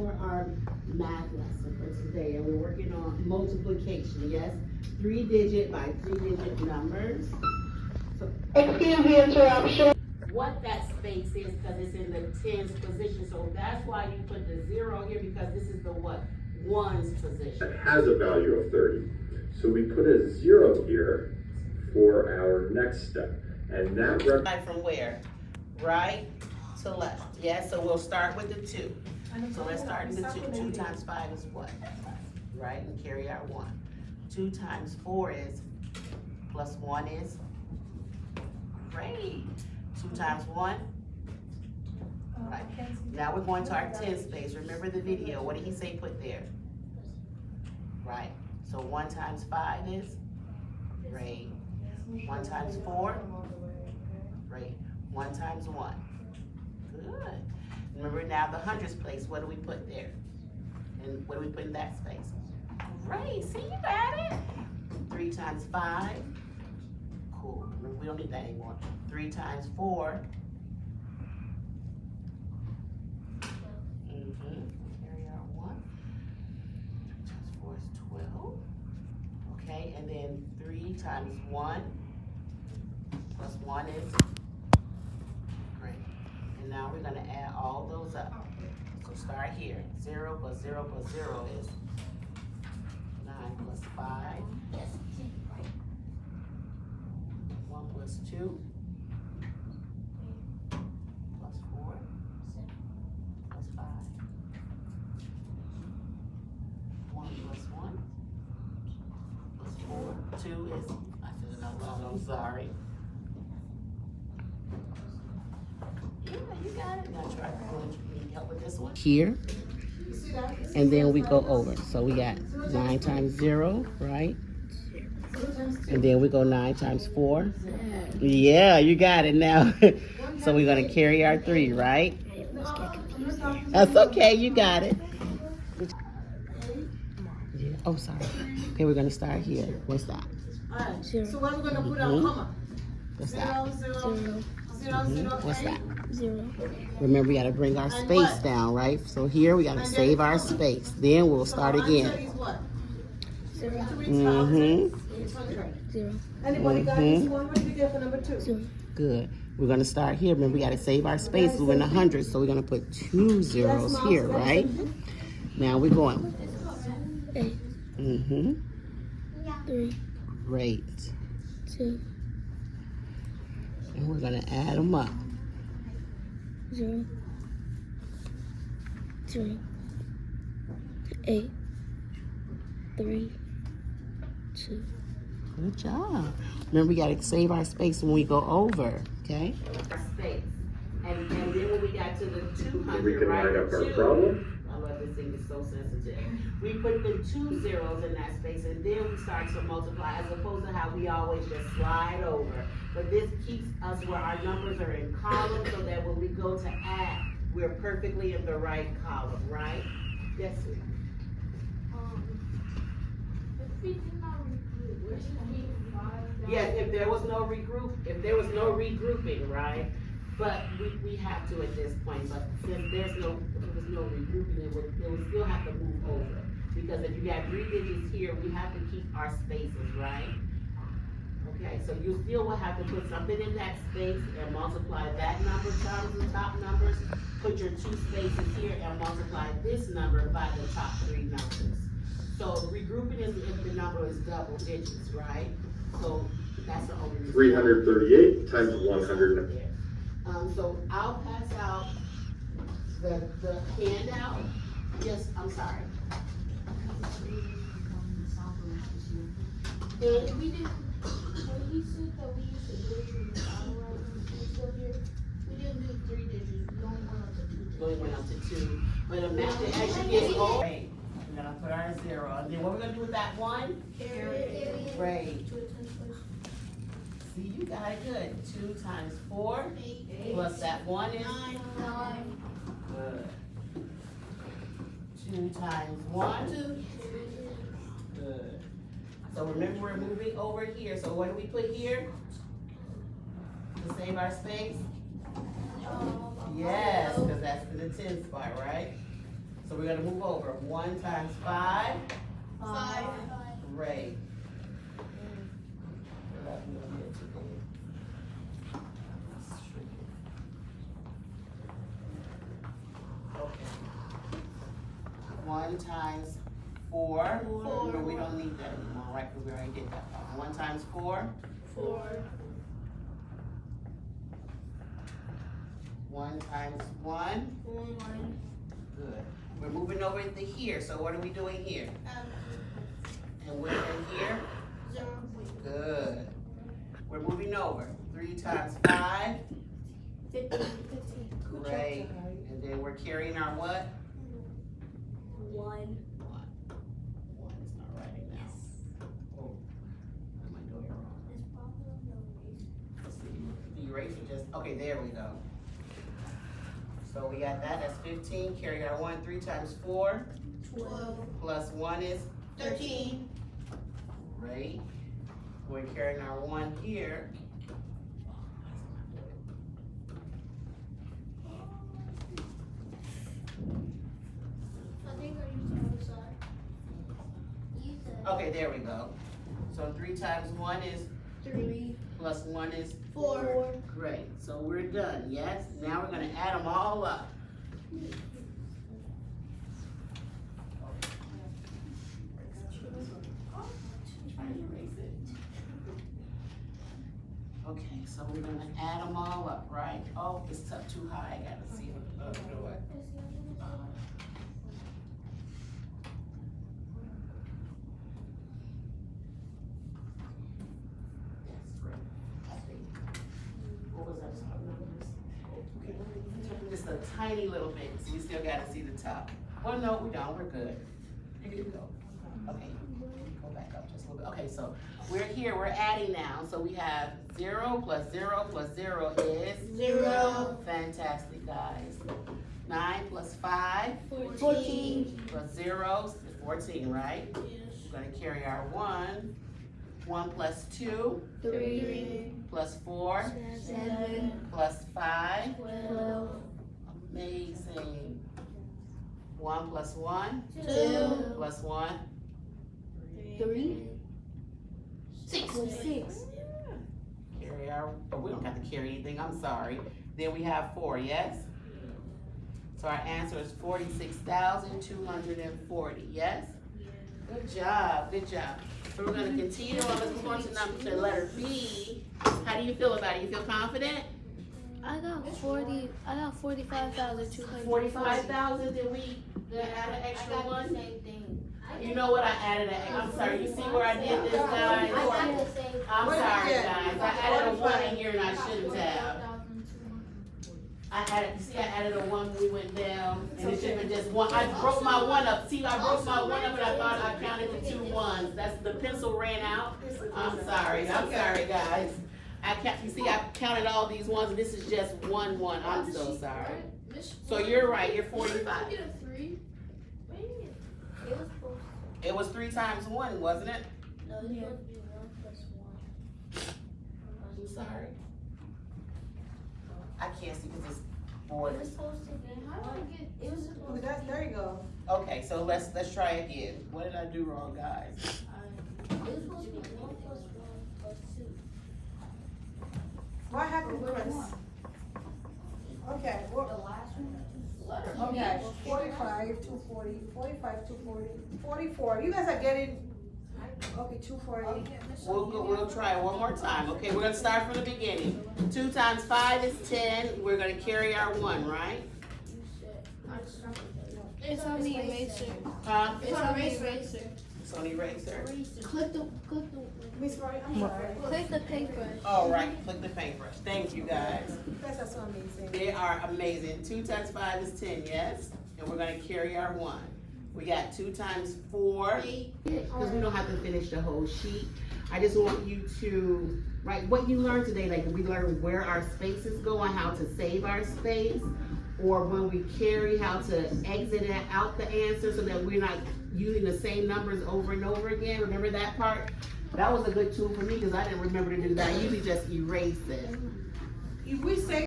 for our math lesson for today, and we're working on multiplication, yes? 3-digit by 3-digit numbers. So, excuse the interruption. What that space is, because it's in the tens position, so that's why you put the 0 here, because this is the what? Ones position. It has a value of 30. So we put a 0 here for our next step. And that Right from where? Right to left. Yes, so we'll start with the 2. So let's start with the 2. 2 times 5 is what? Right, and carry our 1. 2 times 4 is, plus 1 is, great. 2 times 1, right. Now we're going to our 10 space. Remember the video, what did he say put there? Right, so 1 times 5 is, great. 1 times 4, great. 1 times 1, good. Remember now the hundreds place, what do we put there? And what do we put in that space? Great, see you got it. 3 times 5, cool, we don't need that anymore. 3 times 4, carry our 1. 3 times 4 is 12, okay, and then 3 times 1 plus 1 is, great. And now we're gonna add all those up. So start here, 0 plus 0 plus 0 is 9 plus 5. 1 plus 2 plus 4 plus 5. 1 plus 1 plus 4. 2 is, I said it out loud, I'm sorry. Yeah, you got it. Now try to need help with this one. Here, and then we go over. So we got 9 times 0, right? And then we go 9 times 4. Yeah, you got it now. So we're gonna carry our 3, right? That's okay, you got it. Yeah. Oh, sorry. Okay, we're gonna start here. What's that? Alright, so what we're gonna put our comma? What's that? 0. What's that? 0. Remember, we gotta bring our space down, right? So here we gotta save our space. Then we'll start again. 0. Mm-hmm. 0. Anybody got this one? What did you get for number 2? 0. Good. We're gonna start here. Remember, we gotta save our space. We're in the hundreds, so we're gonna put 2 zeros here, right? Now we're going. 8. Mm-hmm. 3. Great. 2. And we're gonna add them up. 0. 3. 8. 3. 2. Good job. Remember, we gotta save our space when we go over, okay? Our space. And then when we got to the 200, we can write up our problem. I love this thing, it's so sensitive. We put the 2 zeros in that space, and then we start to multiply, as opposed to how we always just slide over. But this keeps us where our numbers are in columns, so that when we go to add, we're perfectly in the right column, right? Yes, sweetie. Yes, if there was no regrouping, right? But we have to at this point, but since there was no regrouping, it would still have to move over. Because if you got 3 digits here, we have to keep our spaces, right? Okay, so you still will have to put something in that space and multiply that number times the top numbers. Put your 2 spaces here and multiply this number by the top 3 numbers. So regrouping is if the number is double digits, right? So that's the only reason. 338 times 100. So I'll pass out the handout. Yes, I'm sorry. And we didn't, when he said that we used to do it from the hour and stuff here, we didn't do 3 digits, we only went up to 2 digits. Going went up to 2. But imagine as you get older, we're gonna put our 0. And then what we're gonna do with that 1? Great. See, you got it good. 2 times 4 plus that 1 is 9. good. 2 times 1. 2. Good. So remember, we're moving over here. So what do we put here to save our space? Yes, because that's in the 10 spot, right? So we're gonna move over. 1 times 5, 5. great. Okay. 1 times 4. Remember, we don't need that anymore, right? Because we already did that one. 1 times 4. 4. 1 times 1. 1. Good. We're moving over to here. So what are we doing here? And we're in here. 0. Good. We're moving over. 3 times 5. 15. Great. And then we're carrying our what? 1. 1. 1 is not writing now. Oh, what am I doing wrong? Let's see. The eraser just, okay, there we go. So we got that, that's 15. Carry our 1. 3 times 4. 12. Plus 1 is 13. great. We're carrying our 1 here. I think I used the other side. Okay, there we go. So 3 times 1 is 3. plus 1 is 4. great. So we're done, yes? Now we're gonna add them all up. Okay, so we're gonna add them all up, right? Oh, it's up too high, I gotta see it. Oh, you know what? That's great. I think. What was that? Okay, just a tiny little bit, so we still gotta see the top. Well, no, we don't, we're good. Here you go. Okay, go back up just a little bit. Okay, so we're here, we're adding now, so we have 0 plus 0 plus 0 is? 0. Fantastic, guys. 9 plus 5 14. plus 0 is 14, right? Yes. We're gonna carry our 1. 1 plus 2 3. plus 4 7. plus 5. 12. Amazing. 1 plus 1 2. plus 1. 3. 6. Carry our, oh, we don't have to carry anything, I'm sorry. Then we have 4, yes? So our answer is 46,240, yes? Good job, good job. So we're gonna continue on, let's move on to letter B. How do you feel about it? You feel confident? I got 45,200. 45,000, did we add an extra I got one? the same thing. You know what, I added I'm sorry, you see where I did this, guys? I got the same. I'm What did you sorry, get? guys, I added a 1 in here and I shouldn't have. I added, you see, I added a 1 when we went down, and it should have been just 1. I broke my 1 up. See, I broke my 1 up, and I thought I counted the 2 1s. That's, the pencil ran out. I'm sorry, guys. You see, I counted all these 1s, and this is just 1 1. I'm so sorry. So you're right, you're 45. Get a 3. It was 3 times 1, wasn't it? No, it's supposed to be 1 plus 1. I'm sorry. I can't see because this board It was is. supposed to be. How do I get? It was supposed to be. There you go. Okay, so let's try again. What did I do wrong, guys? It was supposed to be 1 plus 1 plus 2. What happened, Chris? Okay, The last one. okay, 45, 240, 45, 240, 44. You guys are getting, okay, 240. We'll try it one more time. Okay, we're gonna start from the beginning. 2 times 5 is 10. We're gonna carry our 1, right? It's on the eraser. Huh? It's on the eraser. It's on the eraser. Click the. Miss Roy, I'm sorry. Click the paper. All right, click the paintbrush. Thank you, guys. You guys are so amazing. They are amazing. 2 times 5 is 10, yes? And we're gonna carry our 1. We got 2 times 4. Because we don't have to finish the whole sheet. I just want you to write what you learned today. Like we learned where our spaces go and how to save our space. Or when we carry, how to exit out the answer so that we're not using the same numbers over and over again. Remember that part? That was a good tool for me because I didn't remember to do that. I usually just erase it. If we say